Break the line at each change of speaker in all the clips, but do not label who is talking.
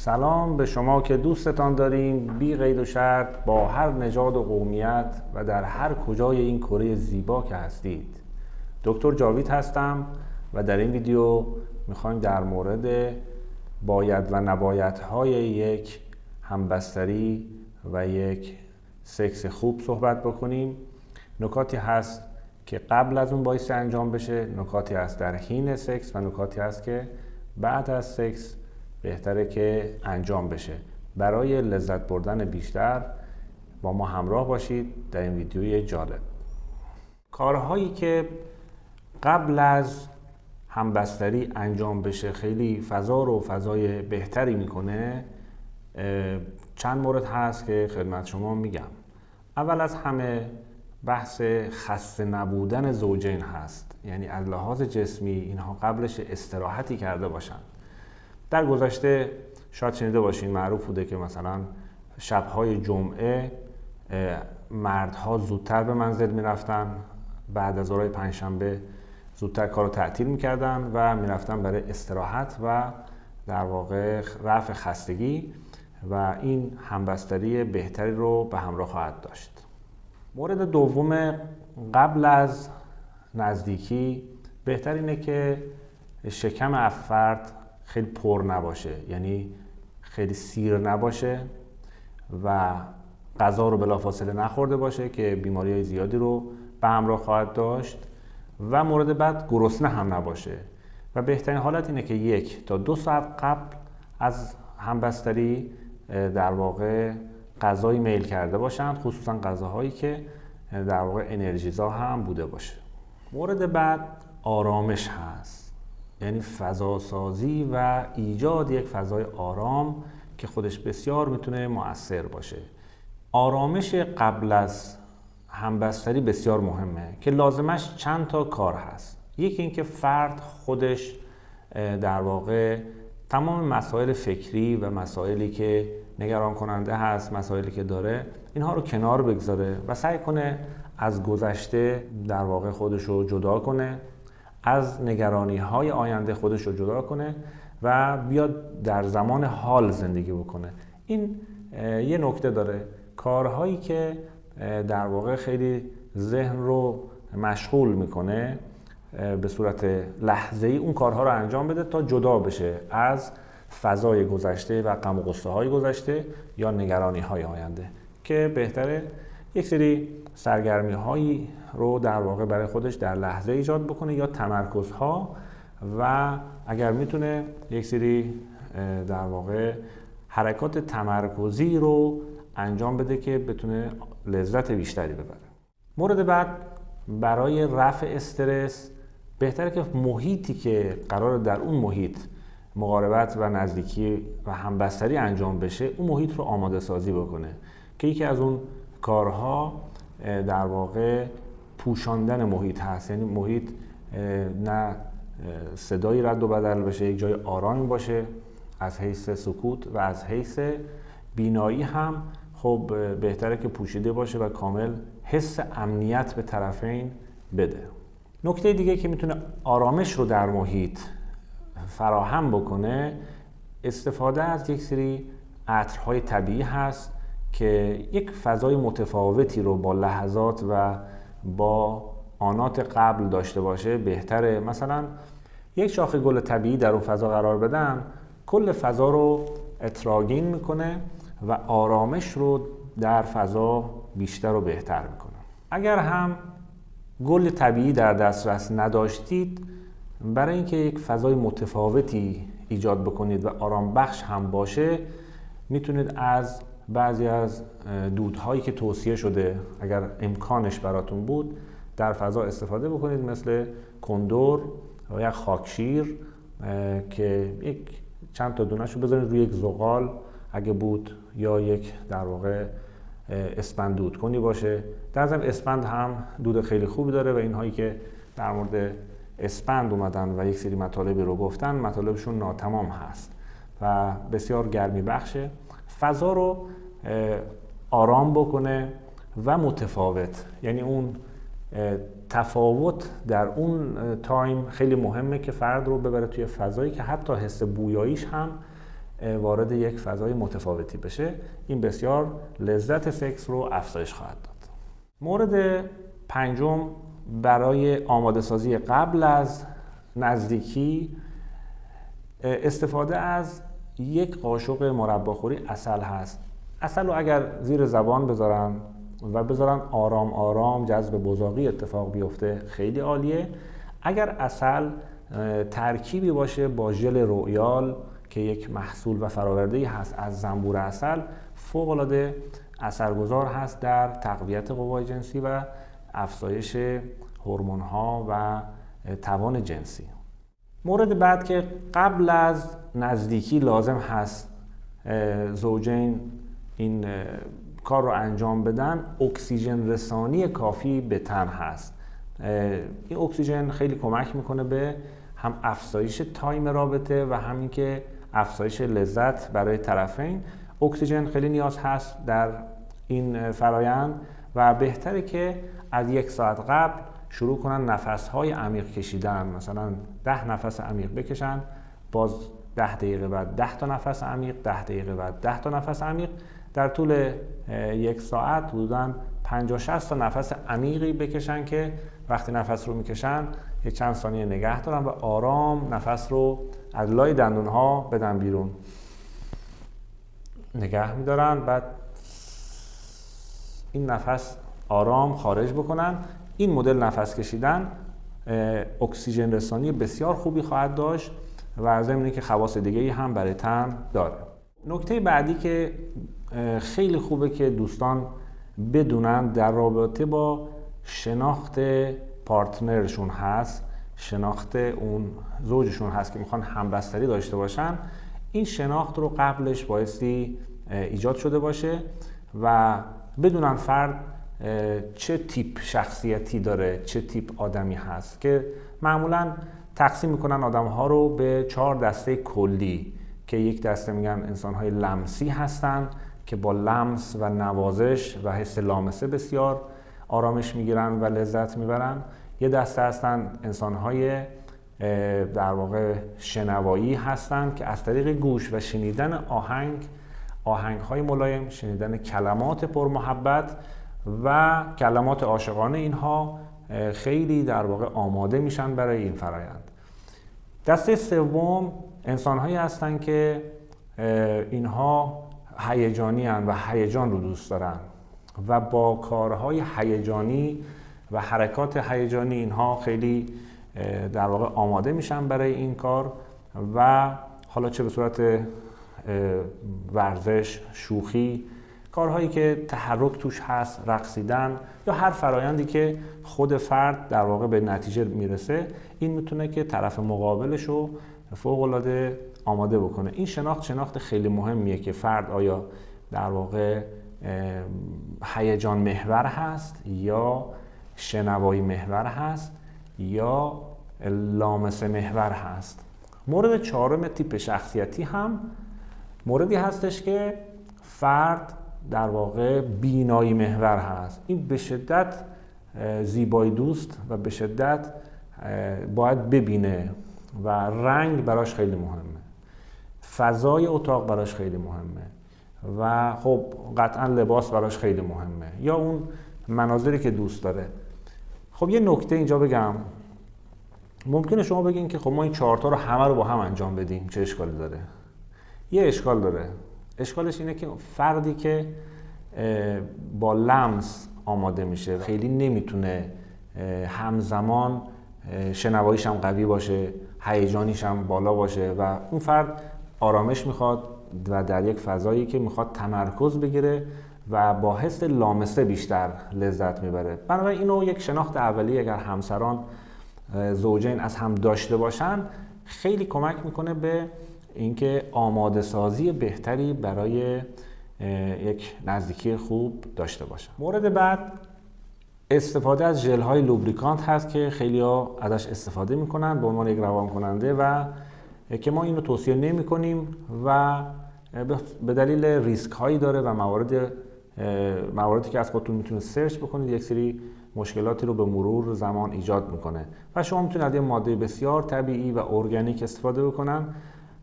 سلام به شما که دوستتان داریم بی قید و شرط با هر نژاد و قومیت و در هر کجای این کره زیبا که هستید. دکتر جاوید هستم و در این ویدیو میخوایم در مورد باید و نبایدهای یک همبستری و یک سکس خوب صحبت بکنیم. نکاتی هست که قبل از اون بایستی انجام بشه، نکاتی هست در حین سکس و نکاتی هست که بعد از سکس بهتره که انجام بشه. برای لذت بردن بیشتر با ما همراه باشید در این ویدیوی جالب. کارهایی که قبل از همبستری انجام بشه خیلی فضا رو فضای بهتری میکنه. چند مورد هست که خدمت شما میگم. اول از همه بحث خسته نبودن زوجین هست، یعنی از لحاظ جسمی اینها قبلش استراحتی کرده باشن. در گذشته شاید شنیده باشین معروف بوده که مثلا شب‌های جمعه مردها زودتر به منزل میرفتن، بعد از ظهرهای پنجشنبه زودتر کارو تعطیل میکردن و میرفتن برای استراحت و در واقع رفع خستگی و این همبستری بهتری رو به همراه خواهد داشت. مورد دوم، قبل از نزدیکی بهتر اینه که شکم فرد خیلی پر نباشه، یعنی خیلی سیر نباشه و غذا رو بلافاصله نخورده باشه که بیماری‌های زیادی رو به همراه خواهد داشت و مورد بعد گرسنه هم نباشه و بهترین حالت اینه که 1 تا 2 ساعت قبل از همبستری در واقع غذایی میل کرده باشن، خصوصا غذاهایی که در واقع انرژیزا هم بوده باشه. مورد بعد آرامش هست، یعنی فضا سازی و ایجاد یک فضای آرام که خودش بسیار میتونه مؤثر باشه. آرامش قبل از همبستری بسیار مهمه که لازمش چند تا کار هست. یکی اینکه فرد خودش در واقع تمام مسائل فکری و مسائلی که نگران کننده هست، مسائلی که داره، اینها رو کنار بگذاره و سعی کنه از گذشته در واقع خودش رو جدا کنه، از نگرانی های آینده خودش رو جدا کنه و بیاد در زمان حال زندگی بکنه. این یه نکته داره، کارهایی که در واقع خیلی ذهن رو مشغول میکنه به صورت لحظه‌ای اون کارها رو انجام بده تا جدا بشه از فضای گذشته و غم و غصه های گذشته یا نگرانی های آینده، که بهتره یک سری سرگرمی هایی رو در واقع برای خودش در لحظه ایجاد بکنه یا تمرکزها و اگر میتونه یک سری در واقع حرکات تمرکزی رو انجام بده که بتونه لذت بیشتری ببره. مورد بعد، برای رفع استرس بهتره که محیطی که قرار در اون محیط مقاربت و نزدیکی و همبستری انجام بشه، اون محیط رو آماده سازی بکنه که یکی از اون کارها در واقع پوشاندن محیط هست، یعنی محیط نه صدایی رد و بدل بشه، یک جای آرامی باشه از حیث سکوت و از حیث بینایی هم خب بهتره که پوشیده باشه و کامل حس امنیت به طرفین بده. نکته دیگه که میتونه آرامش رو در محیط فراهم بکنه، استفاده از یک سری عطرهای طبیعی هست که یک فضای متفاوتی رو با لحظات و با آنات قبل داشته باشه. بهتره مثلا یک شاخه گل طبیعی در اون فضا قرار بدن، کل فضا رو اتراگین میکنه و آرامش رو در فضا بیشتر و بهتر میکنه. اگر هم گل طبیعی در دسترس نداشتید، برای اینکه یک فضای متفاوتی ایجاد بکنید و آرام بخش هم باشه، میتونید از بعضی از دودهایی که توصیه شده اگر امکانش براتون بود در فضا استفاده بکنید، مثل کندر و یا خاکشیر که یک چند تا دونه‌شو بذارید روی یک زغال اگه بود، یا یک در واقع اسپند دود کنی باشه. در ضمن اسپند هم دود خیلی خوبی داره و اینهایی که در مورد اسپند اومدن و یک سری مطالبی رو گفتن، مطالبشون ناتمام هست و بسیار گرمی بخشه. فضا رو آرام بکنه و متفاوت، یعنی اون تفاوت در اون تایم خیلی مهمه که فرد رو ببره توی فضایی که حتی حس بویاییش هم وارد یک فضای متفاوتی بشه، این بسیار لذت سکس رو افزایش خواهد داد. مورد پنجم برای آماده سازی قبل از نزدیکی استفاده از یک قاشق مرباخوری عسل هست. عسل رو اگر زیر زبان بذارن و بذارن آرام آرام جذب بزاقی اتفاق بیفته خیلی عالیه. اگر عسل ترکیبی باشه با ژل رویال که یک محصول و فرآورده‌ای هست از زنبور عسل، فوق‌العاده اثرگذار هست در تقویت قوای جنسی و افزایش هورمون‌ها و توان جنسی. مورد بعد که قبل از نزدیکی لازم هست زوجین این کار رو انجام بدن، اکسیژن رسانی کافی به تن هست. این اکسیژن خیلی کمک میکنه به هم افزایش تایم رابطه و همین که افزایش لذت برای طرفین. اکسیژن خیلی نیاز هست در این فرایند و بهتره که از 1 ساعت قبل شروع کنن نفس‌های عمیق کشیدن. مثلا 10 نفس عمیق بکشن، باز 10 دقیقه بعد 10 تا نفس عمیق، 10 دقیقه بعد 10 تا نفس عمیق. در طول 1 ساعت حدوداً 50-60 تا نفس عمیقی بکشن که وقتی نفس رو میکشن یک چند ثانیه نگه دارن و آرام نفس رو از لای دندون‌ها بدن بیرون. نگه میدارن، بعد این نفس آرام خارج بکنن. این مدل نفس کشیدن اکسیژن رسانی بسیار خوبی خواهد داشت و ضمن که خواص دیگه‌ای هم برای تن داره. نکته بعدی که خیلی خوبه که دوستان بدونن در رابطه با شناخت پارتنرشون هست، شناخت اون زوجشون هست که میخوان همبستری داشته باشن، این شناخت رو قبلش بایستی ایجاد شده باشه و بدونن فرد چه تیپ شخصیتی داره، چه تیپ آدمی هست، که معمولاً تقسیم میکنن آدم‌ها رو به 4 دسته کلی که یک دسته میگن انسان‌های لمسی هستن که با لمس و نوازش و حس لامسه بسیار آرامش میگیرن و لذت میبرن. یه دسته هستن انسان‌های در واقع شنوایی هستن که از طریق گوش و شنیدن آهنگ‌های ملایم، شنیدن کلمات پرمحبت و کلمات عاشقانه، اینها خیلی در واقع آماده میشن برای این فرایند. دسته سوم انسان‌هایی هستن که اینها هیجانی هستن و هیجان رو دوست دارن و با کارهای هیجانی و حرکات هیجانی اینها خیلی در واقع آماده میشن برای این کار و حالا چه به صورت ورزش، شوخی، کارهایی که تحرک توش هست، رقصیدن یا هر فرایندی که خود فرد در واقع به نتیجه میرسه، این میتونه که طرف مقابلش رو فوق‌العاده آماده بکنه. این شناخت خیلی مهمیه که فرد آیا در واقع هیجان محور هست یا شنوایی محور هست یا لامسه محور هست. مورد 4 تیپ شخصیتی هم موردی هستش که فرد در واقع بینایی محور هست. این به شدت زیبایی دوست و به شدت باید ببینه و رنگ براش خیلی مهمه، فضای اتاق براش خیلی مهمه و خب قطعا لباس براش خیلی مهمه یا اون مناظری که دوست داره. خب یه نکته اینجا بگم، ممکنه شما بگین که خب ما این 4 تا رو همه رو با هم انجام بدیم، چه اشکالی داره؟ یه اشکال داره. اشکالش اینه که فردی که با لمس آماده میشه خیلی نمیتونه همزمان شنواییش هم قوی باشه، هیجانیش هم بالا باشه و اون فرد آرامش میخواد و در یک فضایی که میخواد تمرکز بگیره و با حس لامسه بیشتر لذت میبره. بنابراین اینو یک شناخت اولیه اگر همسران زوجین از هم داشته باشن خیلی کمک میکنه به اینکه آماده سازی بهتری برای یک نزدیکی خوب داشته باشن. مورد بعد استفاده از ژل های لوبریکانت هست که خیلی‌ها ازش استفاده میکنن به عنوان یک روان کننده و که ما اینو توصیه نمی کنیم و به دلیل ریسک هایی داره و مواردی که از خودتون میتونید سرچ بکنید یک سری مشکلاتی رو به مرور زمان ایجاد میکنه و شما میتونید از یه ماده بسیار طبیعی و ارگانیک استفاده بکنن.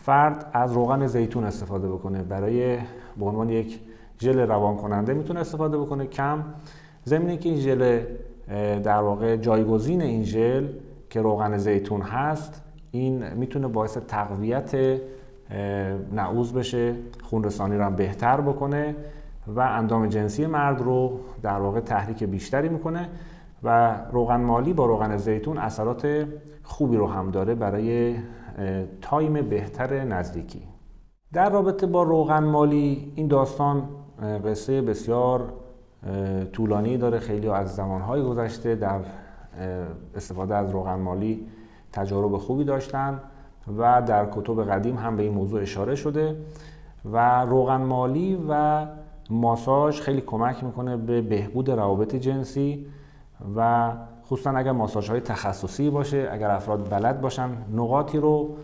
فرد از روغن زیتون استفاده بکنه، برای به عنوان یک ژل روان کننده میتونه استفاده بکنه کم، ضمن که این ژل در واقع جایگزین این ژل که روغن زیتون هست، این میتونه باعث تقویت نعوذ بشه، خون رسانی رو هم بهتر بکنه و اندام جنسی مرد رو در واقع تحریک بیشتری میکنه و روغن مالی با روغن زیتون اثرات خوبی رو هم داره برای تایم بهتر نزدیکی. در رابطه با روغن مالی این داستان قصه بسیار طولانی داره. خیلی از زمانهای گذشته در استفاده از روغن مالی تجارب خوبی داشتن و در کتب قدیم هم به این موضوع اشاره شده و روغن مالی و ماساژ خیلی کمک میکنه به بهبود روابط جنسی و خصوصا اگر ماساژهای تخصصی باشه، اگر افراد بلد باشن نقاطی رو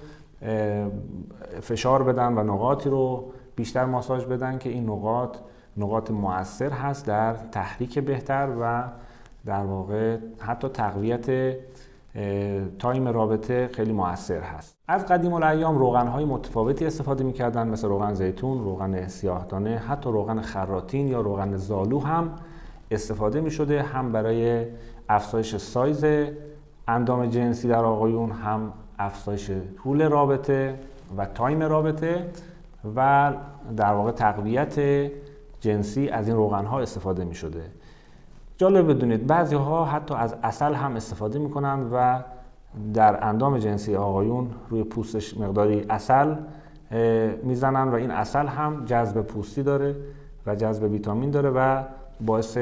فشار بدن و نقاطی رو بیشتر ماساژ بدن که این نقاط مؤثر هست در تحریک بهتر و در واقع حتی تقویت تایم رابطه خیلی مؤثر هست. از قدیم الایام روغن‌های متفاوتی استفاده می‌کردن، مثل روغن زیتون، روغن سیاه‌دانه، حتی روغن خراتین یا روغن زالو هم استفاده می‌شده، هم برای افزایش سایز اندام جنسی در آقایون، هم افزایش طول رابطه و تایم رابطه و در واقع تقویت جنسی از این روغن‌ها استفاده می‌شده. جالب بدونید بعضی‌ها حتی از عسل هم استفاده می‌کنند و در اندام جنسی آقایون روی پوستش مقداری عسل میزنن و این عسل هم جذب پوستی داره و جذب ویتامین داره و باعث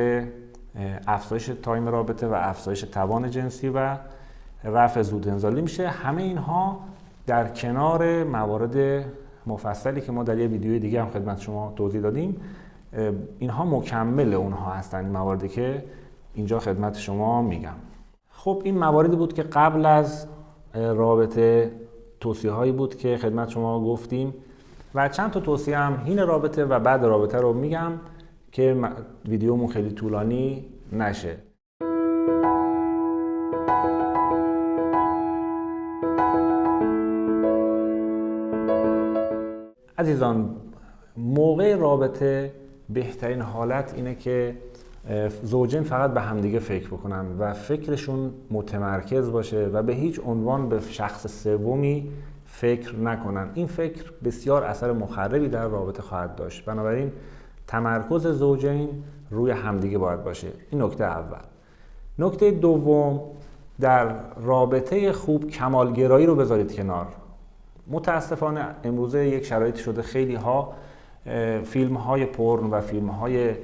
افزایش تایم رابطه و افزایش توان جنسی و رفع زود انزالی میشه. همه اینها در کنار موارد مفصلی که ما در یه ویدیوی دیگه هم خدمت شما توضیح دادیم، اینها مکمل اونها هستن، این مواردی که اینجا خدمت شما میگم. خب این مواردی بود که قبل از رابطه توصیه هایی بود که خدمت شما گفتیم و چند تا توصیه هم حین رابطه و بعد رابطه رو میگم که ویدیومون خیلی طولانی نشه. عزیزان، موقع رابطه بهترین حالت اینه که زوجین فقط به همدیگه فکر بکنن و فکرشون متمرکز باشه و به هیچ عنوان به شخص سومی فکر نکنن. این فکر بسیار اثر مخربی در رابطه خواهد داشت. بنابراین تمرکز زوجین روی همدیگه باید باشه. این نکته اول. نکته دوم، در رابطه خوب کمالگرایی رو بذارید کنار. متاسفانه امروزه یک شرایطی شده خیلی ها فیلم های پورن و فیلم های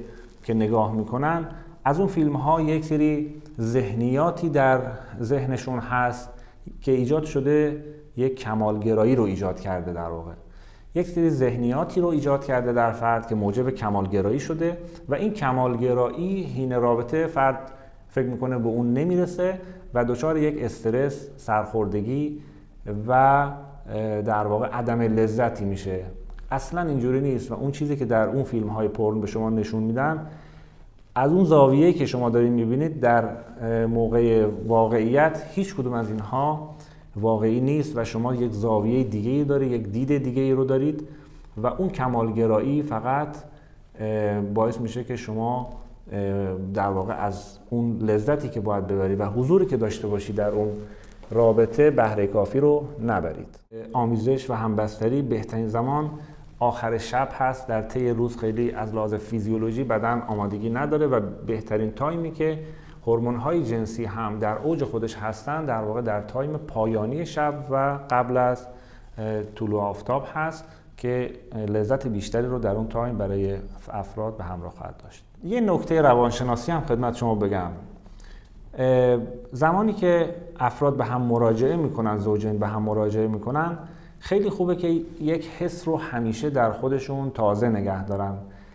که نگاه میکنن، از اون فیلم ها یک سری ذهنیاتی در ذهنشون هست که ایجاد شده، یک کمالگرایی رو ایجاد کرده، در واقع یک سری ذهنیاتی رو ایجاد کرده در فرد که موجب کمالگرایی شده و این کمالگرایی حین رابطه فرد فکر میکنه به اون نمیرسه و دچار یک استرس، سرخوردگی و در واقع عدم لذتی میشه. اصلا اینجوری نیست و اون چیزی که در اون فیلم های پورن به شما نشون میدن، از اون زاویه‌ای که شما دارین میبینید در موقع واقعیت هیچ کدوم از اینها واقعی نیست و شما یک زاویه دیگه‌ای دارید، یک دید دیگه‌ای رو دارید و اون کمالگرایی فقط باعث میشه که شما در واقع از اون لذتی که باید ببرید و حضوری که داشته باشید در اون رابطه بهره کافی رو نبرید. آمیزش و همبستری بهترین زمان آخر شب هست. در طی روز خیلی از لحاظ فیزیولوژی بدن آمادگی نداره و بهترین تایمی که هورمون‌های جنسی هم در اوج خودش هستن در واقع در تایم پایانی شب و قبل از طلوع آفتاب هست که لذت بیشتری رو در اون تایم برای افراد به همراه خواهد داشت. یه نکته روانشناسی هم خدمت شما بگم. زمانی که افراد به هم مراجعه میکنن، زوجین به هم مراجعه میکنن، خیلی خوبه که یک حس رو همیشه در خودشون تازه نگه دارن.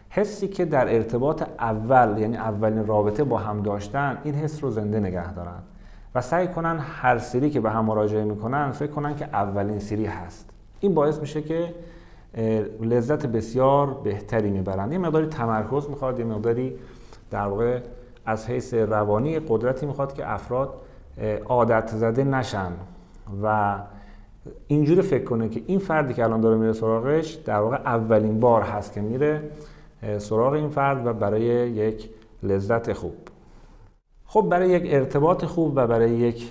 حسی که در ارتباط اول، یعنی اولین رابطه با هم داشتن، این حس رو زنده نگه دارن و سعی کنن هر سری که به هم مراجعه میکنن فکر کنن که اولین سری هست. این باعث میشه که لذت بسیار بهتری میبرن. یه مقداری تمرکز میخواد، یه مقداری در واقع از حیث روانی قدرتی میخواد که افراد عادت زده نشن و اینجوری فکر کنه که این فردی که الان داره میره سراغش در واقع اولین بار هست که میره سراغ این فرد و برای یک لذت خوب. خب برای یک ارتباط خوب و برای یک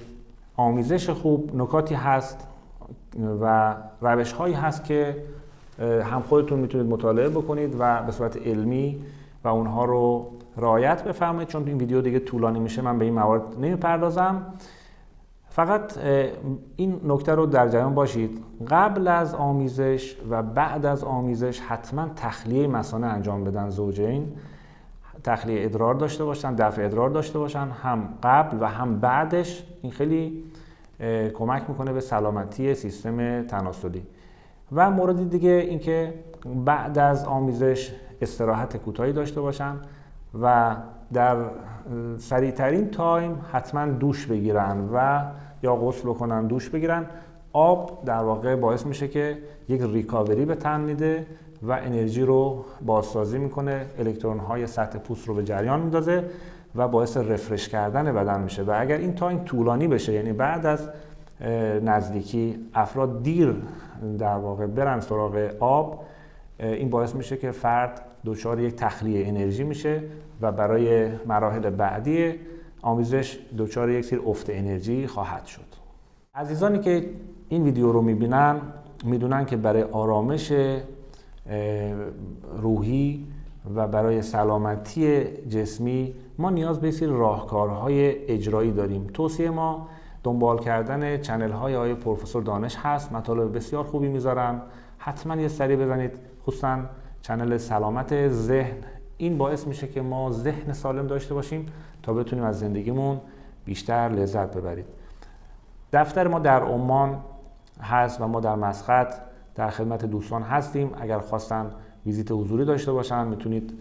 آمیزش خوب نکاتی هست و روش هایی هست که هم خودتون میتونید مطالعه بکنید و به صورت علمی و اونها رو رعایت بفرمایید. چون این ویدیو دیگه طولانی میشه من به این موارد نمیپردازم. فقط این نکته رو در جریان باشید، قبل از آمیزش و بعد از آمیزش حتما تخلیه مثانه انجام بدن زوجین، تخلیه ادرار داشته باشن، دفع ادرار داشته باشن، هم قبل و هم بعدش. این خیلی کمک میکنه به سلامتی سیستم تناسلی. و مورد دیگه اینکه بعد از آمیزش استراحت کوتاهی داشته باشن و در سریع ترین تایم حتما دوش بگیرن و یا غسل بکنن، دوش بگیرن. آب در واقع باعث میشه که یک ریکاوری به تن میده و انرژی رو بازسازی میکنه، الکترون های سطح پوست رو به جریان میندازه و باعث رفرش کردن بدن میشه. و اگر این تایم طولانی بشه، یعنی بعد از نزدیکی افراد دیر در واقع برن سراغ آب، این باعث میشه که فرد دچار یک تخلیه انرژی میشه و برای مراحل بعدی آمیزش دچار یک سری افت انرژی خواهد شد. عزیزانی که این ویدیو رو میبینن میدونن که برای آرامش روحی و برای سلامتی جسمی ما نیاز به سری راهکارهای اجرایی داریم. توصیه ما دنبال کردن چنل های آقای پروفسور دانش هست، مطالب بسیار خوبی میذارن، حتما یه سری بزنید، خصوصا چنل سلامت ذهن. این باعث میشه که ما ذهن سالم داشته باشیم تا بتونیم از زندگیمون بیشتر لذت ببرید. دفتر ما در عمان هست و ما در مسقط در خدمت دوستان هستیم. اگر خواستن ویزیت حضوری داشته باشن میتونید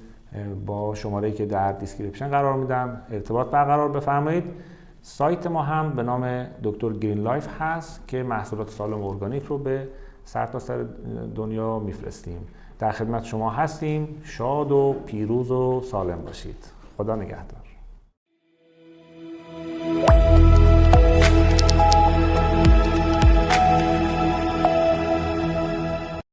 با شماره‌ای که در دیسکریپشن قرار میدم ارتباط برقرار بفرمایید. سایت ما هم به نام دکتر گرین لایف هست که محصولات سالم ارگانیک رو به سرتاسر دنیا میفرستیم. در خدمت شما هستیم. شاد و پیروز و سالم باشید. خدا نگهدار.